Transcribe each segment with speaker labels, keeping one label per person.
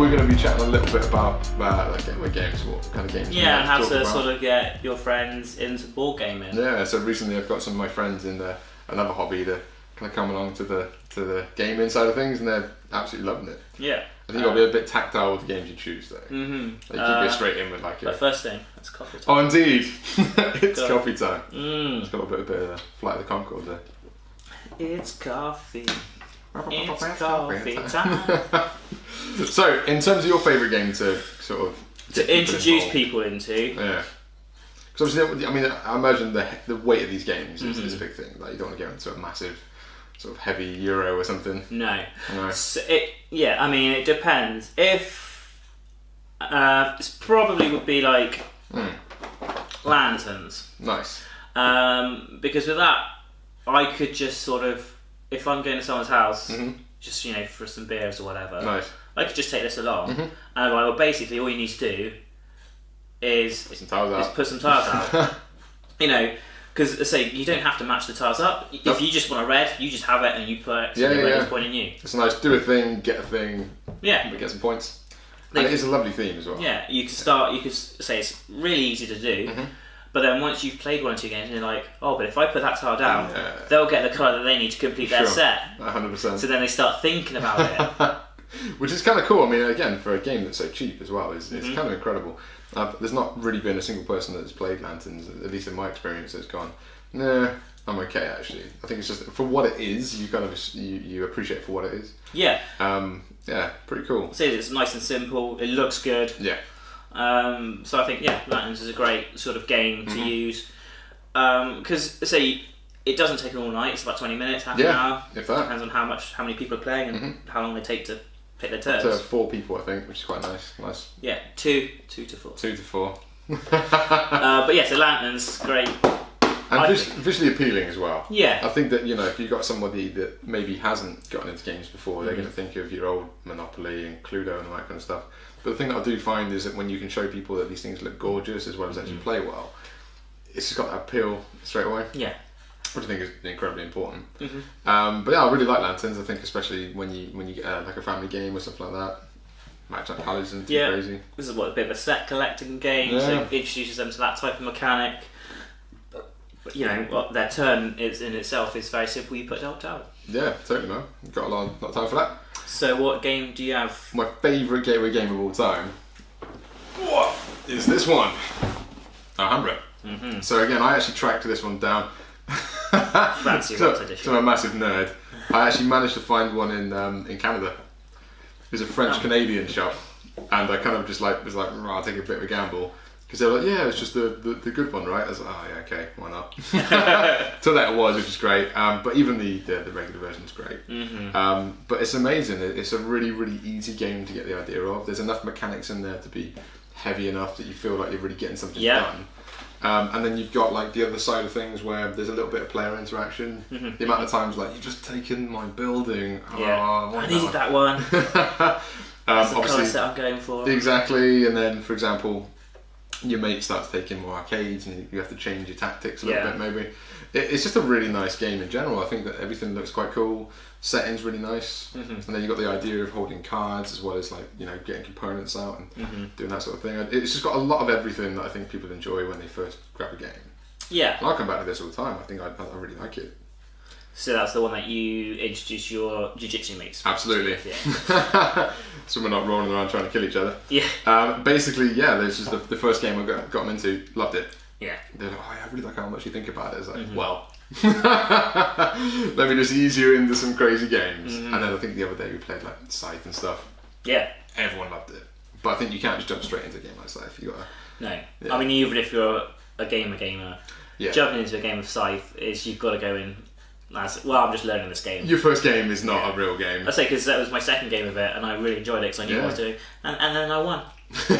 Speaker 1: we're going to be chatting a little bit about like gateway games, what kind of games.
Speaker 2: Yeah, and how to sort of get your friends into board gaming.
Speaker 1: Yeah, so recently I've got some of my friends in another hobby to kind of come along to the gaming side of things, and they're absolutely loving it.
Speaker 2: Yeah.
Speaker 1: I think you've got to be a bit tactile with the games you choose, though.
Speaker 2: Mm-hmm.
Speaker 1: Like, you can go straight in with like.
Speaker 2: But first thing, it's coffee time.
Speaker 1: Oh, indeed, it's coffee time. It's got a bit of Flight of the Conchords there.
Speaker 2: It's coffee. It's coffee time.
Speaker 1: So, in terms of your favourite game to sort of
Speaker 2: introduce people into,
Speaker 1: yeah. Because obviously, I mean, I imagine the weight of these games is a big thing. Like, you don't want to go into a massive, sort of heavy Euro or something.
Speaker 2: No.
Speaker 1: No.
Speaker 2: So I mean, it depends. If it probably would be like lanterns.
Speaker 1: Nice.
Speaker 2: Because with that, I could just sort of, if I'm going to someone's house, just for some beers or whatever.
Speaker 1: Nice.
Speaker 2: I could just take this along, and well, basically all you need to do is
Speaker 1: put some tiles
Speaker 2: out. Because say you don't have to match the tiles up. If you just want a red, you just have it and you put it. Red is pointing you.
Speaker 1: It's nice. Do a thing, get a thing.
Speaker 2: Yeah.
Speaker 1: Get some points. And it is a lovely theme as well.
Speaker 2: Yeah, you can start. You could say it's really easy to do. But then once you've played 1 or 2 games, and you're like, oh, but if I put that tile down, they'll get the colour that they need to complete their set.
Speaker 1: 100%.
Speaker 2: So then they start thinking about it.
Speaker 1: Which is kind of cool. I mean, again, for a game that's so cheap as well, it's kind of incredible. There's not really been a single person that's played Lanterns, at least in my experience, that's gone, nah, I'm okay actually. I think it's just, for what it is, you kind of, you appreciate it for what it is.
Speaker 2: Yeah.
Speaker 1: Yeah, pretty cool.
Speaker 2: See, it's nice and simple, it looks good.
Speaker 1: Yeah.
Speaker 2: So I think, Lanterns is a great sort of game to use. Because, say, it doesn't take all night, it's about 20 minutes, half an hour.
Speaker 1: If that.
Speaker 2: Depends on how many people are playing and how long they take to pick their turns.
Speaker 1: Up to 4 people, I think, which is quite nice.
Speaker 2: Yeah, 2 to 4.
Speaker 1: 2 to 4.
Speaker 2: But yeah, so Lanterns, great.
Speaker 1: And visually appealing as well.
Speaker 2: Yeah.
Speaker 1: I think that, if you've got somebody that maybe hasn't gotten into games before, they're going to think of your old Monopoly and Cluedo and all that kind of stuff. But the thing that I do find is that when you can show people that these things look gorgeous as well as actually play well, it's just got that appeal straight away.
Speaker 2: Yeah.
Speaker 1: Which I think is incredibly important. But yeah, I really like Lanterns. I think especially when you get like a family game or something like that. Match up colours and crazy.
Speaker 2: This is a bit of a set collecting game, so it introduces them to that type of mechanic. But their turn is in itself is very simple. You put it out.
Speaker 1: Yeah, totally, man. Got a lot of time for that.
Speaker 2: So, what game do you have?
Speaker 1: My favourite gateway game of all time. What is this one? Alhambra. So again, I actually tracked this one down.
Speaker 2: Fancy edition.
Speaker 1: So I'm a massive nerd. I actually managed to find one in Canada. It was a French-Canadian shop, and I kind of just was like, I'll take a bit of a gamble. Because they were like, yeah, it's just the good one, right? I was like, oh yeah, okay, why not? So that it was, which is great. But even the regular version is great. But it's amazing. It's a really, really easy game to get the idea of. There's enough mechanics in there to be heavy enough that you feel like you're really getting something done. And then you've got like the other side of things where there's a little bit of player interaction. The amount of times like, you've just taken my building.
Speaker 2: Yeah. I needed that one. That's the colour set I'm going for.
Speaker 1: Exactly. And then, for example, your mate starts taking more arcades and you have to change your tactics a little bit maybe. It's just a really nice game in general. I think that everything looks quite cool. Setting's really nice. And then you've got the idea of holding cards as well as getting components out and doing that sort of thing. It's just got a lot of everything that I think people enjoy when they first grab a game. Yeah. And I come back to this all the time. I think I really like it.
Speaker 2: So that's the one that you introduce your jiu-jitsu mates.
Speaker 1: Absolutely. Yeah. So we're not rolling around trying to kill each other.
Speaker 2: Yeah.
Speaker 1: Basically, this is the first game I got them into. Loved it.
Speaker 2: Yeah.
Speaker 1: They're like, I really like how much you think about it. It's like, well, let me just ease you into some crazy games. And then I think the other day we played like Scythe and stuff.
Speaker 2: Yeah.
Speaker 1: Everyone loved it. But I think you can't just jump straight into a game like Scythe. You gotta.
Speaker 2: No. Yeah. I mean, even if you're a gamer, jumping into a game of Scythe is you've got to go in. I'm just learning this game.
Speaker 1: Your first game is not a real game.
Speaker 2: I say because that was my second game of it, and I really enjoyed it because I knew what I was doing, and then I won.
Speaker 1: So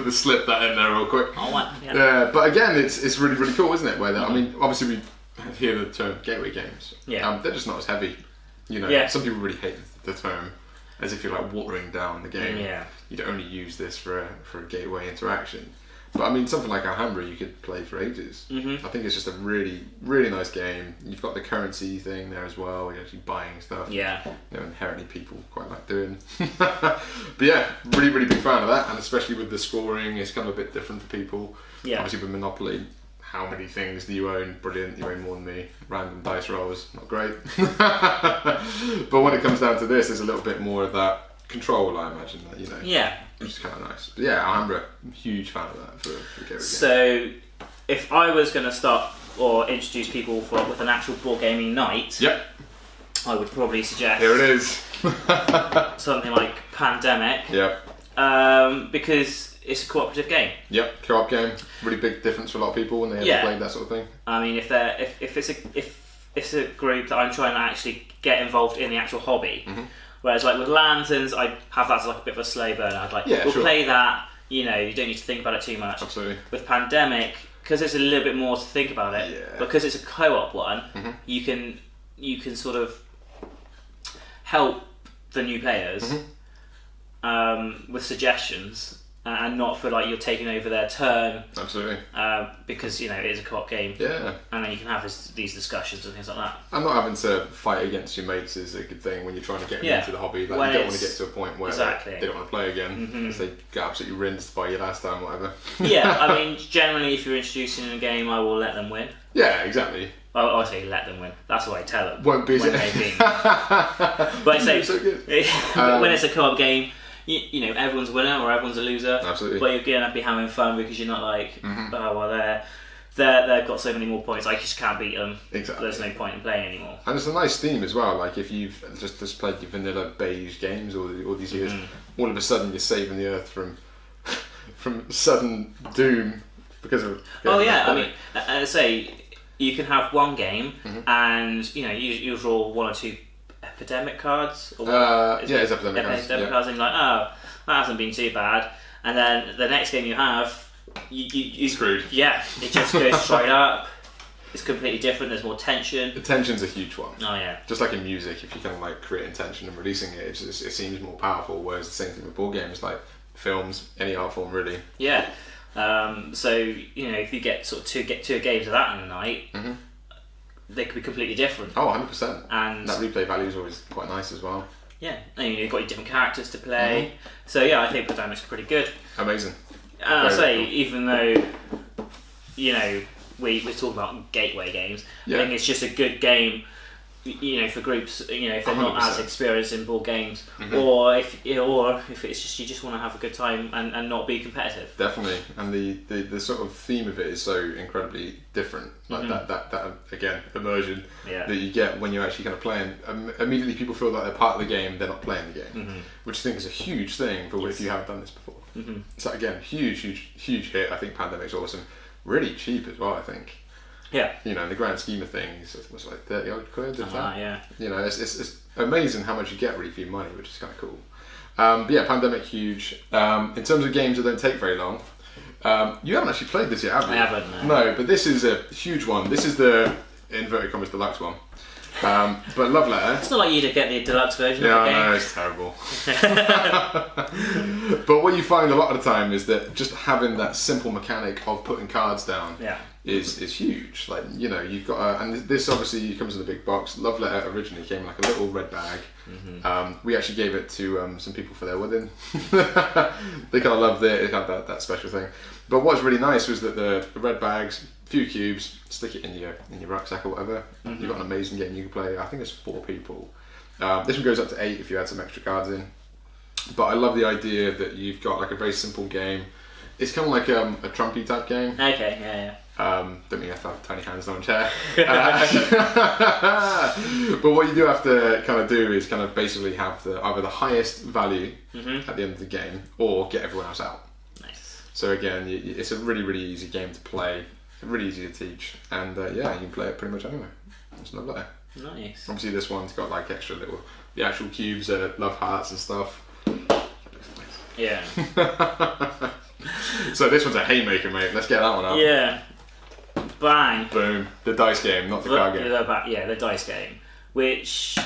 Speaker 1: they slip that in there real quick.
Speaker 2: I won.
Speaker 1: Yeah, but again, it's really really cool, isn't it? Where I mean, obviously we hear the term gateway games.
Speaker 2: Yeah.
Speaker 1: They're just not as heavy. Some people really hate the term, as if you're like watering down the game.
Speaker 2: Yeah.
Speaker 1: You'd only use this for a gateway interaction. But I mean, something like Alhambra you could play for ages. I think it's just a really, really nice game. You've got the currency thing there as well. You're actually buying stuff.
Speaker 2: Yeah.
Speaker 1: Inherently people quite like doing. But yeah, really, really big fan of that. And especially with the scoring, it's kind of a bit different for people.
Speaker 2: Yeah.
Speaker 1: Obviously with Monopoly, how many things do you own? Brilliant, you own more than me. Random dice rolls, not great. But when it comes down to this, there's a little bit more of that control, I imagine, that,
Speaker 2: Yeah.
Speaker 1: which is kind of nice. But yeah, Alhambra, I'm a huge fan of that for a game.
Speaker 2: So, if I was going to start or introduce people with an actual board gaming night,
Speaker 1: Yep.
Speaker 2: I would probably suggest
Speaker 1: Here it is.
Speaker 2: something like Pandemic.
Speaker 1: Yep.
Speaker 2: Because it's a cooperative game.
Speaker 1: Yep. Co-op game. Really big difference for a lot of people when they haven't played that sort of thing.
Speaker 2: I mean, if it's a group that I'm trying to actually get involved in the actual hobby. Whereas like with Lanterns, I have that as like a bit of a slow burner. I'd like, we'll play that, you don't need to think about it too much.
Speaker 1: Absolutely.
Speaker 2: With Pandemic, because there's a little bit more to think about it, because it's a co-op one, you can sort of help the new players with suggestions. And not feel like you're taking over their turn.
Speaker 1: Absolutely.
Speaker 2: Because, it is a co-op game.
Speaker 1: Yeah.
Speaker 2: And then you can have these discussions and things like that.
Speaker 1: And not having to fight against your mates is a good thing when you're trying to get them into the hobby. Like, you don't want to get to a point where they don't want to play again because they get absolutely rinsed by you last time, whatever.
Speaker 2: Yeah, I mean, generally if you're introducing a game, I will let them win.
Speaker 1: Yeah, exactly.
Speaker 2: I say let them win. That's what I tell them.
Speaker 1: Won't be
Speaker 2: when they win. But I say,
Speaker 1: so good.
Speaker 2: when it's a co-op game, everyone's a winner or everyone's a loser.
Speaker 1: Absolutely.
Speaker 2: But you're going to be having fun because you're not like, oh, well, they've got so many more points, I just can't beat them.
Speaker 1: Exactly.
Speaker 2: There's no point in playing anymore.
Speaker 1: And it's a nice theme as well. Like if you've just played your vanilla beige games all these years, all of a sudden you're saving the earth from sudden doom because of.
Speaker 2: I mean, I say you can have one game and you draw one or two epidemic cards. Or
Speaker 1: it's epidemic cards.
Speaker 2: Epidemic cards, and you're like, oh, that hasn't been too bad. And then the next game you have, you
Speaker 1: screwed.
Speaker 2: Yeah, it just goes straight up. It's completely different. There's more tension.
Speaker 1: The tension's a huge one.
Speaker 2: Oh yeah.
Speaker 1: Just like in music, if you kind of like creating tension and releasing it, it seems more powerful. Whereas the same thing with board games, like films, any art form, really.
Speaker 2: Yeah. So if you get sort of two games of that in a night, they could be completely different.
Speaker 1: Oh, 100%.
Speaker 2: And
Speaker 1: that replay value is always quite nice as well.
Speaker 2: Yeah, and you've got your different characters to play. So yeah, I think Pandemic's pretty good.
Speaker 1: Amazing.
Speaker 2: And I say, even though we talk about gateway games, I think it's just a good game. For groups, if they're not
Speaker 1: 100%.
Speaker 2: as experienced in board games, or if it's just you just want to have a good time and not be competitive.
Speaker 1: Definitely, and the sort of theme of it is so incredibly different. Like that again, immersion that you get when you're actually kind of playing. Immediately, people feel like they're part of the game; they're not playing the game, which I think is a huge thing for if you haven't done this before. So again, huge hit. I think Pandemic's awesome. Really cheap as well, I think.
Speaker 2: Yeah.
Speaker 1: In the grand scheme of things, it was like 30 odd quid.
Speaker 2: Yeah.
Speaker 1: It's amazing how much you get really for your money, which is kind of cool. But yeah, Pandemic, huge. In terms of games that don't take very long, you haven't actually played this yet, have you?
Speaker 2: I haven't,
Speaker 1: No, but this is a huge one. This is the inverted commas deluxe one. But Love Letter.
Speaker 2: It's not like you to get the deluxe version of the game.
Speaker 1: Yeah, no, it's terrible. But what you find a lot of the time is that just having that simple mechanic of putting cards down is huge. Like, you've got and this obviously comes in a big box. Love Letter originally came in like a little red bag. We actually gave it to some people for their wedding. They kind of loved it. It had that special thing. But what's really nice was that the red bags, few cubes, stick it in your rucksack or whatever. You've got an amazing game you can play. I think it's 4 people. This one goes up to 8 if you add some extra cards in. But I love the idea that you've got like a very simple game. It's kind of like a Trumpy type game.
Speaker 2: Okay, yeah.
Speaker 1: Don't mean you have to have tiny hands on a chair. But what you do have to kind of do is kind of basically have either the highest value at the end of the game or get everyone else out.
Speaker 2: Nice.
Speaker 1: So again, it's a really, really easy game to play, really easy to teach, and you can play it pretty much anywhere. It's Love Letter.
Speaker 2: Nice.
Speaker 1: Obviously this one's got like extra the actual cubes, love hearts and stuff.
Speaker 2: Yeah.
Speaker 1: So this one's a haymaker, mate. Let's get that one up.
Speaker 2: Yeah. Bang.
Speaker 1: Boom. The dice game, not the card game.
Speaker 2: The dice game, which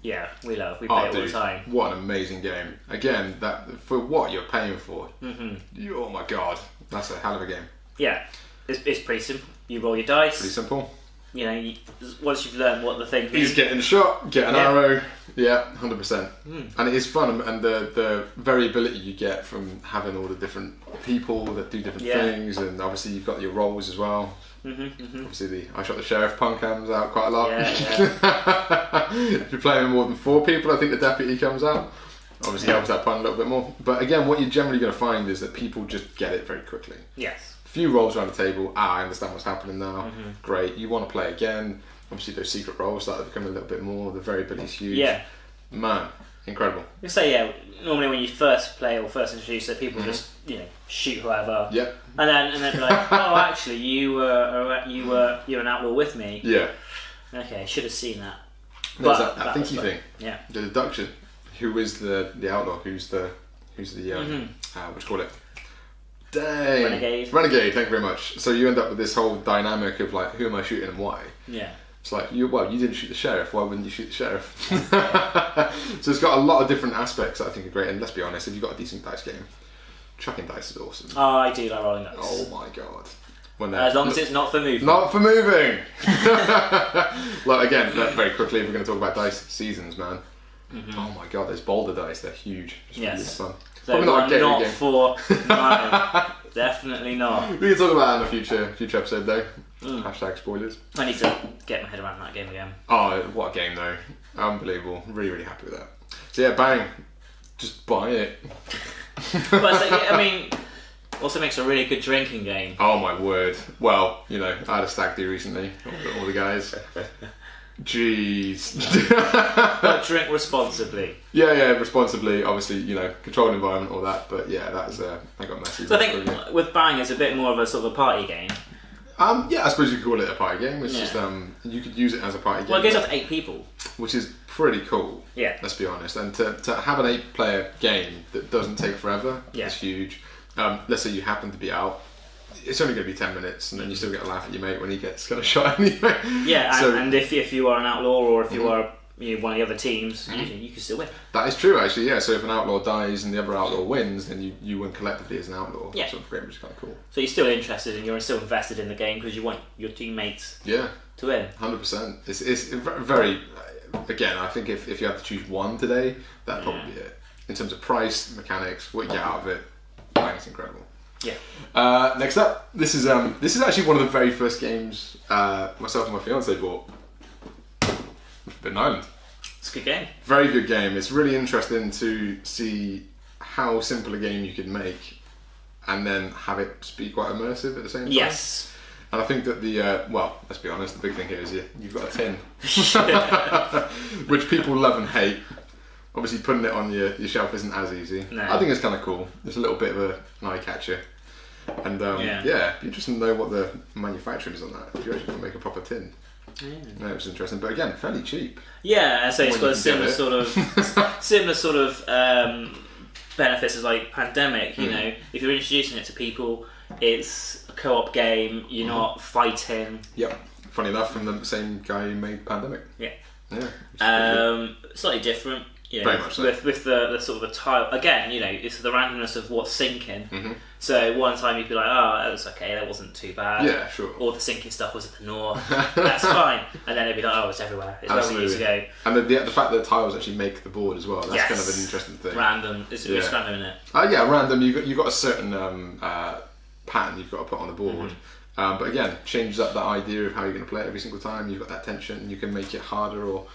Speaker 2: we love. We play it all the time.
Speaker 1: What an amazing game! Again, that for what you're paying for. Oh my god, That's a hell of a game.
Speaker 2: Yeah, it's pretty simple. You roll your dice.
Speaker 1: Pretty simple.
Speaker 2: You know, once you've learned what the thing
Speaker 1: You just get in the shot, get an arrow. Yeah, 100%. And it is fun, and the variability you get from having all the different people that do different things, and obviously you've got your roles as well. Obviously, I Shot the Sheriff pun comes out quite a lot. If you're playing with more than 4 people, I think the deputy comes out. Obviously helps that pun a little bit more. But again, what you're generally going to find is that people just get it very quickly.
Speaker 2: Yes.
Speaker 1: A few rolls around the table, I understand what's happening now. Great. You want to play again. Obviously those secret rolls start to become a little bit more, the variability is huge.
Speaker 2: Yeah.
Speaker 1: Man, incredible.
Speaker 2: So normally when you first play or first introduce it, people just, shoot whoever.
Speaker 1: Yeah.
Speaker 2: And then be like, oh, actually, you're an outlaw with me.
Speaker 1: Yeah.
Speaker 2: Okay, should have seen that.
Speaker 1: There's that thinky thing.
Speaker 2: Yeah.
Speaker 1: The deduction. Who is the outlaw? Who's the what do you call it? Dang.
Speaker 2: Renegade.
Speaker 1: Renegade. Thank you very much. So you end up with this whole dynamic of like, who am I shooting and why?
Speaker 2: Yeah.
Speaker 1: It's like, you didn't shoot the sheriff. Why wouldn't you shoot the sheriff? So it's got a lot of different aspects that I think are great. And let's be honest, if you've got a decent dice game, chucking dice is awesome.
Speaker 2: Oh, I do like rolling dice.
Speaker 1: Oh my god.
Speaker 2: As long as it's not for moving.
Speaker 1: Not for moving. Like again, very quickly, if we're going to talk about dice seasons, man. Oh my god, those boulder dice, they're huge. It's really fun.
Speaker 2: Probably not a game. For no, definitely not.
Speaker 1: We can talk about that in a future episode though. Hashtag spoilers.
Speaker 2: I need to get my head around that game again.
Speaker 1: Oh, what a game though. Unbelievable. Really, really happy with that. So yeah, bang. Just buy it.
Speaker 2: But also makes a really good drinking game.
Speaker 1: Oh my word. Well, I had a stag do recently, all the guys. Jeez.
Speaker 2: But drink responsibly.
Speaker 1: Yeah, responsibly. Obviously, controlled environment, all that. But yeah, that's I got messy.
Speaker 2: So I think with Bang, it's a bit more of a sort of a party game.
Speaker 1: Yeah, I suppose you could call it a party game. It's just you could use it as a party game.
Speaker 2: Well, it goes up to 8 people,
Speaker 1: which is pretty cool.
Speaker 2: Yeah.
Speaker 1: Let's be honest. And to have an 8-player game that doesn't take forever is huge. Let's say you happen to be out. It's only going to be 10 minutes, and then you still get a laugh at your mate when he gets kind of shot anyway.
Speaker 2: Yeah, and if you are an outlaw or if you are one of the other teams, you can still win.
Speaker 1: That is true, actually. Yeah. So if an outlaw dies and the other outlaw wins, then you win collectively as an outlaw.
Speaker 2: Yeah.
Speaker 1: Sort of game, which is kind of cool.
Speaker 2: So you're still interested and you're still invested in the game because you want your teammates.
Speaker 1: Yeah.
Speaker 2: To win.
Speaker 1: 100%. It's very. Again, I think if you had to choose one today, that'd probably be it. In terms of price, mechanics, what you get out of it, it's incredible.
Speaker 2: Yeah.
Speaker 1: Next up, this is actually one of the very first games myself and my fiance bought. Forbidden Island.
Speaker 2: It's a good game.
Speaker 1: Very good game. It's really interesting to see how simple a game you can make, and then have it be quite immersive at the same time.
Speaker 2: Yes.
Speaker 1: And I think that let's be honest, the big thing here is you've got a tin, which people love and hate. Obviously, putting it on your shelf isn't as easy.
Speaker 2: No.
Speaker 1: I think it's kind of cool. It's a little bit of an eye catcher. And it'd be interesting to know what the manufacturing is on that. If you actually can make a proper tin. Yeah. No, it's interesting. But again, fairly cheap.
Speaker 2: Yeah, so it's got a similar sort of benefits as like Pandemic. If you're introducing it to people, it's a co-op game. You're not fighting.
Speaker 1: Yep. Funny enough, from the same guy who made Pandemic.
Speaker 2: Yeah.
Speaker 1: Yeah.
Speaker 2: Slightly different.
Speaker 1: Very much so.
Speaker 2: With the sort of the tile again, it's the randomness of what's sinking. So one time you'd be like, oh, that was okay, that wasn't too bad.
Speaker 1: Yeah, sure.
Speaker 2: Or the sinking stuff was at the north, that's fine. And then it'd be like, oh, it's everywhere. It's where we need to go.
Speaker 1: And the fact that tiles actually make the board as well, that's kind of an interesting thing.
Speaker 2: Random. It's random, isn't it?
Speaker 1: Yeah, random. You've got a certain pattern you've got to put on the board. But again, changes up that idea of how you're going to play it every single time. You've got that tension. You can make it harder or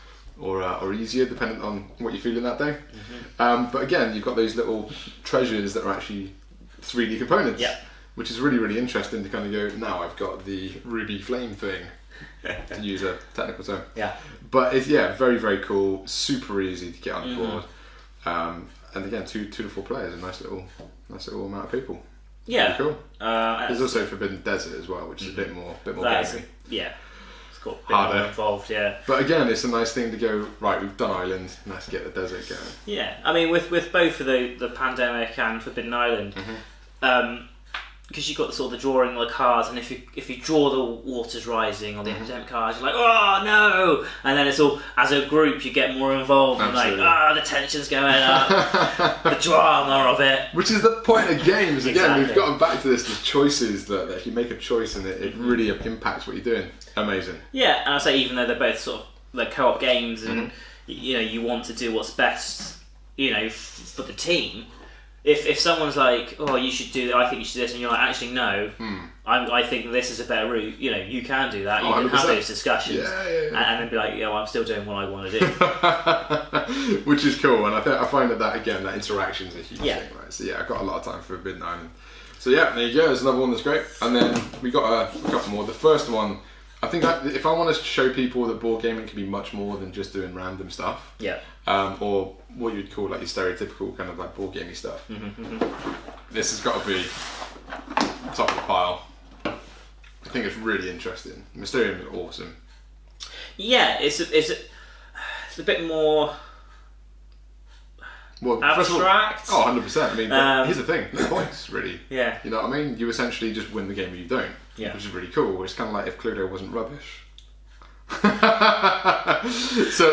Speaker 1: easier depending on what you're feeling that day. But again, you've got those little treasures that are actually 3D components, which is really, really interesting to kind of go, now I've got the ruby flame thing, to use a technical term.
Speaker 2: Yeah.
Speaker 1: But it's very, very cool, super easy to get on the board. And again, 2 to 4 players, a nice little amount of people.
Speaker 2: Yeah.
Speaker 1: Really cool. There's also Forbidden Desert as well, which is a bit more gamey.
Speaker 2: Yeah. Got a bit
Speaker 1: harder
Speaker 2: more involved,
Speaker 1: But again, it's a nice thing to go, right, we've done Island, let's get the desert going.
Speaker 2: Yeah, I mean, with both of the Pandemic and Forbidden Island, because you've got the sort of the drawing of the cards, and if you draw the Waters Rising or the epidemic cards, you're like, oh no, and then it's all, as a group you get more involved, and like, the tension's going up, the drama of it,
Speaker 1: which is the point of games. Again,
Speaker 2: Exactly.
Speaker 1: we've gotten back to this, the choices that if you make a choice and it really impacts what you're doing. Amazing.
Speaker 2: Yeah, and I say, even though they're both sort of they're co-op games, and you want to do what's best, for the team. If someone's like, oh, you should do that, I think you should do this, and you're like, actually no, I think this is a better route. You can do that. You can have those discussions, and then be like, I'm still doing what I want to do.
Speaker 1: Which is cool, and I find that again, that interaction is a huge
Speaker 2: Yeah.
Speaker 1: thing, right? So I've got a lot of time for Forbidden Island. So there you go. There's another one that's great, and then we got a couple more. The first one, I think that if I want to show people that board gaming can be much more than just doing random stuff, or what you'd call like your stereotypical kind of like board gaming stuff, this has got to be top of the pile. I think it's really interesting. Mysterium is awesome.
Speaker 2: Yeah, it's a bit more abstract.
Speaker 1: All, 100%. I mean, here's the thing: no points, really.
Speaker 2: Yeah.
Speaker 1: You know what I mean? You essentially just win the game or you don't.
Speaker 2: Yeah.
Speaker 1: Which is really cool. It's kind of like if Cluedo wasn't rubbish. So at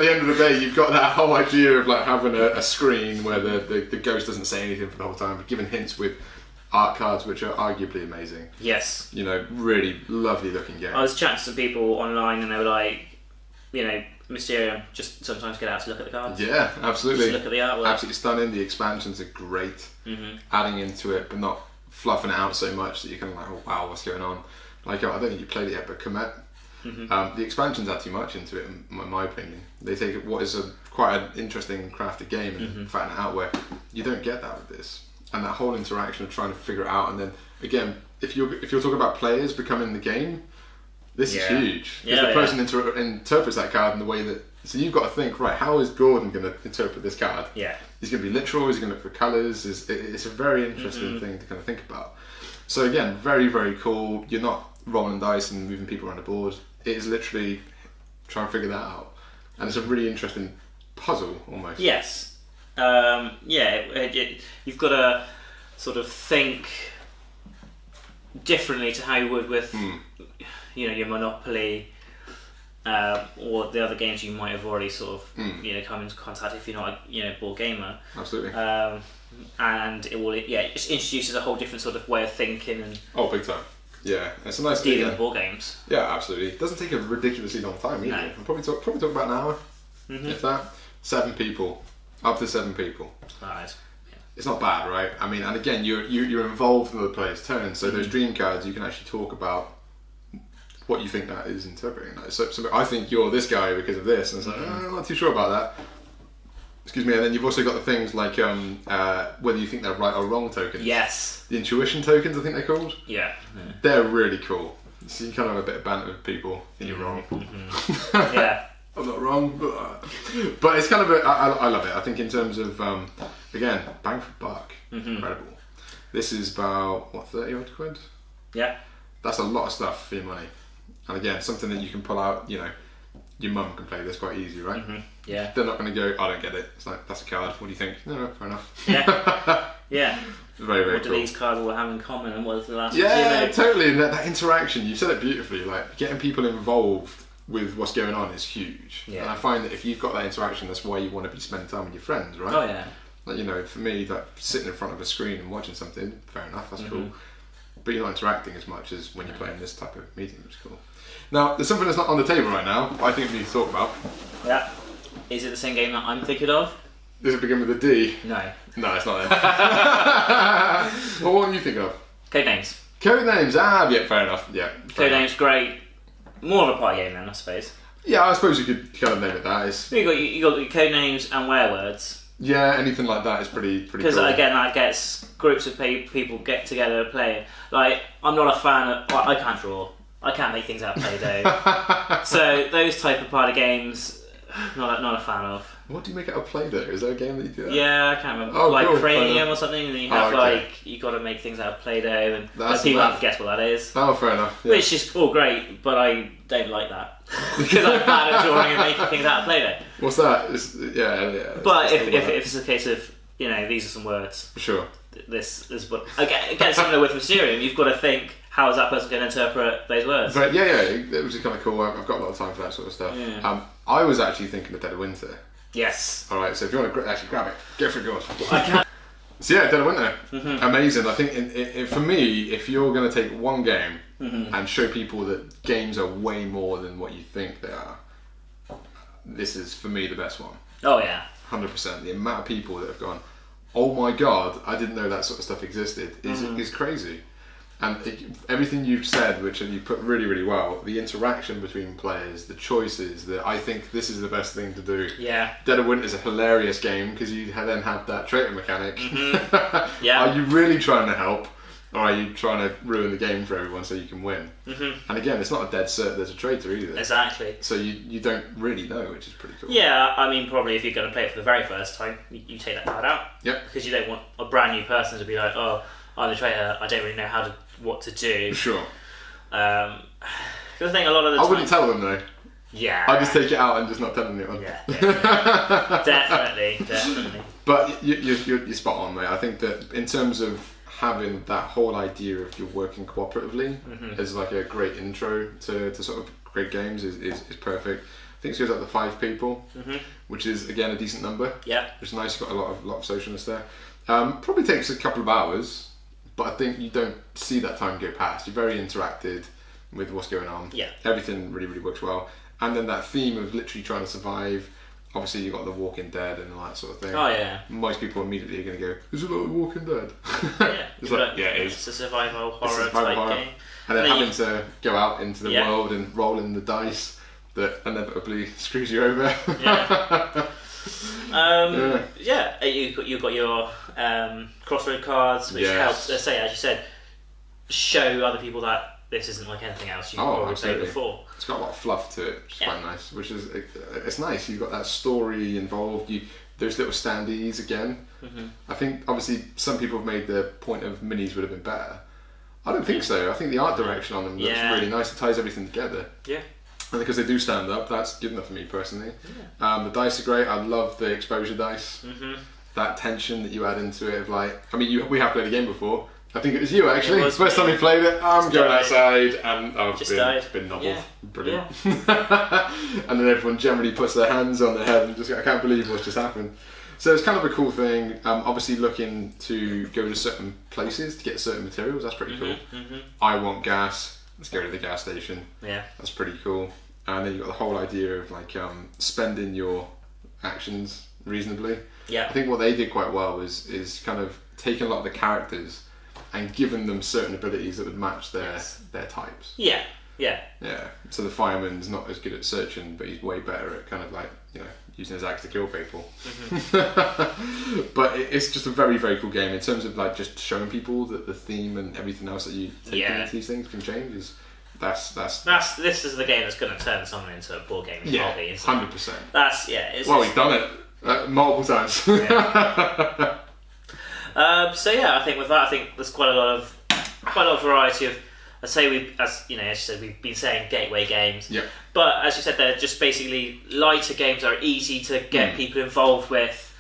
Speaker 1: the end of the day, you've got that whole idea of like having a screen where the ghost doesn't say anything for the whole time, but giving hints with art cards, which are arguably amazing.
Speaker 2: Yes.
Speaker 1: Really lovely looking game.
Speaker 2: I was chatting to some people online, and they were like, Mysterium, just sometimes get out to look at the cards.
Speaker 1: Yeah, absolutely.
Speaker 2: Just look at the artwork.
Speaker 1: Absolutely stunning. The expansions are great. Adding into it, but not fluffing it out so much that you're kind of like, oh wow, what's going on? Like, I don't think you played it yet, but Comet. The expansions add too much into it, in my opinion. They take what is quite an interesting crafted game and fatten it out, where you don't get that with this. And that whole interaction of trying to figure it out, and then again, if you're talking about players becoming the game, this is huge. Because the person interprets that card in the way that. So you've got to think, right, how is Gordon going to interpret this card?
Speaker 2: Yeah.
Speaker 1: He's going to be literal, he's going to look for colours. It's a very interesting thing to kind of think about. So again, very, very cool. You're not rolling dice and moving people around the board. It is literally trying to figure that out. And it's a really interesting puzzle, almost.
Speaker 2: Yes. You've got to sort of think differently to how you would with, your Monopoly, or the other games you might have already sort of, come into contact if you're not a board gamer.
Speaker 1: Absolutely.
Speaker 2: And it will, it just introduces a whole different sort of way of thinking and.
Speaker 1: Oh, big time. Yeah, it's a nice
Speaker 2: dealing with board games.
Speaker 1: Yeah, absolutely. It doesn't take a ridiculously long time either.
Speaker 2: No.
Speaker 1: We'll probably talk about an hour, if that. 7 people, up to 7 people.
Speaker 2: Right.
Speaker 1: It's not bad, right? I mean, and again, you're involved in the player's turn, so those dream cards, you can actually talk about what you think that is interpreting. So I think you're this guy because of this, and it's like, I'm not too sure about that. Excuse me. And then you've also got the things like whether you think they're right or wrong tokens.
Speaker 2: Yes.
Speaker 1: The intuition tokens, I think they're called.
Speaker 2: Yeah.
Speaker 1: They're really cool. So you kind of have a bit of banter with people, and you're wrong.
Speaker 2: Yeah.
Speaker 1: I'm not wrong, but it's kind of I love it. I think in terms of again, bang for buck, incredible. This is about 30 odd quid.
Speaker 2: Yeah.
Speaker 1: That's a lot of stuff for your money, and again, something that you can pull out. Your mum can play this quite easy, right?
Speaker 2: Yeah.
Speaker 1: They're not going to go, I don't get it. It's like, that's a card. What do you think? No, fair enough.
Speaker 2: Yeah. Yeah.
Speaker 1: Very, very
Speaker 2: what
Speaker 1: cool.
Speaker 2: do these cards all have in common, and what is the last?
Speaker 1: Yeah, totally. And that interaction, you said it beautifully. Like getting people involved with what's going on is huge.
Speaker 2: Yeah.
Speaker 1: And I find that if you've got that interaction, that's why you want to be spending time with your friends, right?
Speaker 2: Oh yeah.
Speaker 1: Like, for me, like sitting in front of a screen and watching something, fair enough, that's cool. But you're not interacting as much as when you're playing this type of medium, which is cool. Now, there's something that's not on the table right now, but I think we need to talk about.
Speaker 2: Yeah. Is it the same game that I'm thinking of?
Speaker 1: Does it begin with a D?
Speaker 2: No.
Speaker 1: No, it's not then. Well, what are you thinking of?
Speaker 2: Codenames.
Speaker 1: Codenames, yeah, fair enough. Yeah.
Speaker 2: Codenames, great. More of a party game then, I suppose.
Speaker 1: Yeah, I suppose you could kind of name it that.
Speaker 2: You got your codenames and werewords.
Speaker 1: Yeah, anything like that is pretty cool.
Speaker 2: Because again, that gets groups of people get together and play. Like, I'm not a fan of. I can't draw. I can't make things out of Play-Doh. So those type of party games, not a fan of.
Speaker 1: What do you make out of Play-Doh? Is there a game that you do that?
Speaker 2: Yeah, I can't remember.
Speaker 1: Oh,
Speaker 2: like
Speaker 1: cool.
Speaker 2: Cranium or something, and you have you got to make things out of Play-Doh, and people have to guess what that is.
Speaker 1: Oh, fair enough. Yeah.
Speaker 2: Which is all great, but I don't like that because I'm bad at drawing and making things out of Play-Doh.
Speaker 1: What's that? Yeah.
Speaker 2: But if it's a case of these are some words.
Speaker 1: Sure.
Speaker 2: this is what again similar with Mysterium. You've got to think, how is that person going to interpret those words?
Speaker 1: But yeah, it was kind of cool. I've got a lot of time for that sort of stuff.
Speaker 2: Yeah.
Speaker 1: I was actually thinking of Dead of Winter.
Speaker 2: Yes.
Speaker 1: All right, so if you want to actually grab it, go for it, yours.
Speaker 2: I can.
Speaker 1: So yeah, Dead of Winter, amazing. I think for me, if you're going to take one game and show people that games are way more than what you think they are, this is for me the best one.
Speaker 2: Oh yeah.
Speaker 1: 100%. The amount of people that have gone, oh my god, I didn't know that sort of stuff existed, is crazy. And everything you've said, which you put really, really well, the interaction between players, the choices, I think this is the best thing to do.
Speaker 2: Yeah.
Speaker 1: Dead of Winter is a hilarious game because you then have that traitor mechanic.
Speaker 2: Yeah.
Speaker 1: Are you really trying to help, or are you trying to ruin the game for everyone so you can win? And again, it's not a dead cert, there's a traitor either.
Speaker 2: Exactly.
Speaker 1: So you don't really know, which is pretty cool.
Speaker 2: Yeah, I mean, probably if you're going to play it for the very first time, you take that card out.
Speaker 1: Yep.
Speaker 2: Because you don't want a brand new person to be like, oh, I'm the traitor, I don't really know what to do.
Speaker 1: Sure.
Speaker 2: Because I think a lot of the time...
Speaker 1: I wouldn't tell them though.
Speaker 2: Yeah.
Speaker 1: I'd just take it out and just not tell anyone.
Speaker 2: Yeah. Definitely.
Speaker 1: But you're spot on, mate. I think that in terms of having that whole idea of you're working cooperatively as like a great intro to sort of great games is perfect. I think it goes up to 5 people, which is again a decent number.
Speaker 2: Yeah.
Speaker 1: Which is nice. You've got a lot of socialists there. Probably takes a couple of hours, but I think you don't see that time go past. You're very interacted with what's going on.
Speaker 2: Yeah.
Speaker 1: Everything really, really works well. And then that theme of literally trying to survive. Obviously, you've got The Walking Dead and all that sort of thing.
Speaker 2: Oh, yeah.
Speaker 1: Most people immediately are going to go, is it like The Walking Dead?
Speaker 2: Yeah.
Speaker 1: It's like, yeah, it is.
Speaker 2: It's a survival horror type game.
Speaker 1: And then having to go out into the world and roll in the dice that inevitably screws you over. You've got your crossroad cards, which helps, as you said, show other people that this isn't like anything else you've already played before. It's got a lot of fluff to it, which is quite nice. Which is it's nice. You've got that story involved. There's little standees again. I think obviously some people have made the point of minis would have been better. I don't think so. I think the art direction on them looks really nice. It ties everything together. Yeah. And because they do stand up, that's good enough for me personally. The dice are great. I love the exposure dice. That tension that you add into it of like, I mean, we have played a game before. I think it was you actually. It was first time we played it. I'm going outside and I've been nobbled. Yeah. Brilliant. Yeah. And then everyone generally puts their hands on their head and just I can't believe what's just happened. So it's kind of a cool thing. Obviously looking to go to certain places to get certain materials. That's pretty cool. I want gas. Let's go to the gas station. Yeah. That's pretty cool. And then you've got the whole idea of like spending your actions reasonably. Yeah. I think what they did quite well is kind of taking a lot of the characters and giving them certain abilities that would match their types. Yeah. So the fireman's not as good at searching, but he's way better at kind of like, using his axe to kill people. But it's just a very, very cool game in terms of like just showing people that the theme and everything else that you take into these things can change. This
Speaker 2: is the game that's going to turn someone into a board gaming hobby.
Speaker 1: 100%. We've done it multiple times.
Speaker 2: So I think with that, there's quite a lot of variety of. I'd say as you said, we've been saying gateway games. Yeah. But as you said, they're just basically lighter games that are easy to get people involved with,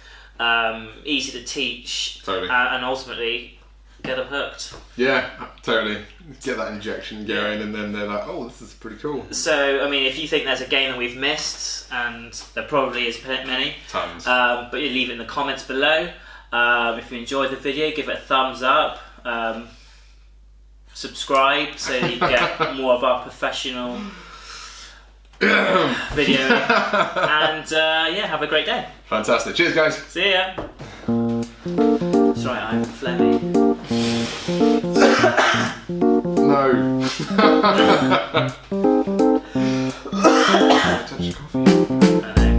Speaker 2: easy to teach, and ultimately get them hooked.
Speaker 1: Yeah, totally. Get that injection going, and then they're like, "Oh, this is pretty cool."
Speaker 2: So, I mean, if you think there's a game that we've missed, and there probably is many,
Speaker 1: tons.
Speaker 2: But you leave it in the comments below. If you enjoyed the video, give it a thumbs up. Subscribe so that you get more of our professional video. And have a great day.
Speaker 1: Fantastic. Cheers, guys.
Speaker 2: See ya. Sorry, I'm phlegmy.
Speaker 1: No. Touch the coffee.
Speaker 2: I know.